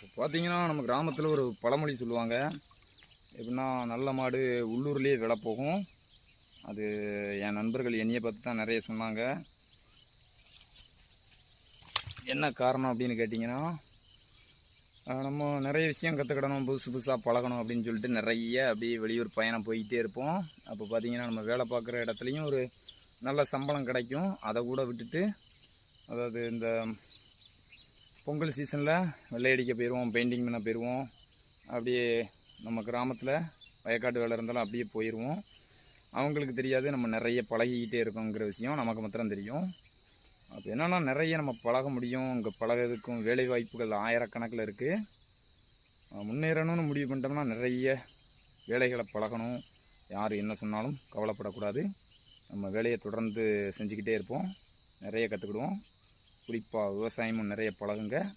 இப்போ பார்த்தீங்கன்னா நம்ம கிராமத்தில் ஒரு பழமொழி சொல்லுவாங்க. எப்படின்னா, நல்ல மாடு உள்ளூர்லேயே விலை போகும். அது என் நண்பர்கள் என்னையை பார்த்து தான் நிறைய சொன்னாங்க. என்ன காரணம் அப்படின்னு கேட்டிங்கன்னா, நம்ம நிறைய விஷயம் கற்றுக்கிடணும், புதுசு புதுசாக பழகணும் அப்படின்னு சொல்லிட்டு நிறைய அப்படியே வெளியூர் பயணம் போய்கிட்டே இருப்போம். அப்போ பார்த்தீங்கன்னா, நம்ம வேலை பார்க்குற இடத்துலையும் ஒரு நல்ல சம்பளம் கிடைக்கும். அதை கூட விட்டுட்டு, அதாவது இந்த பொங்கல் சீசனில் வெள்ளையடிக்க போயிடுவோம், பெயிண்டிங் பண்ண போயிடுவோம். அப்படியே நம்ம கிராமத்தில் வயக்காட்டு வேலை இருந்தாலும் அப்படியே போயிடுவோம். அவங்களுக்கு தெரியாது நம்ம நிறைய பழகிக்கிட்டே இருக்கோங்கிற விஷயம் நமக்கு மாத்திரம் தெரியும். அப்போ என்னென்னா, நிறைய நம்ம பழக முடியும். இங்கே பழகிறதுக்கும் வேலை வாய்ப்புகள் ஆயிரக்கணக்கில் இருக்குது. முன்னேறணும்னு முடிவு பண்ணிட்டோம்னா நிறைய வேலைகளை பழகணும். யார் என்ன சொன்னாலும் கவலைப்படக்கூடாது. நம்ம வேலையை தொடர்ந்து செஞ்சுக்கிட்டே இருப்போம். நிறைய கற்றுக்கிடுவோம். குறிப்பாக விவசாயமும் நிறைய பழகுங்க.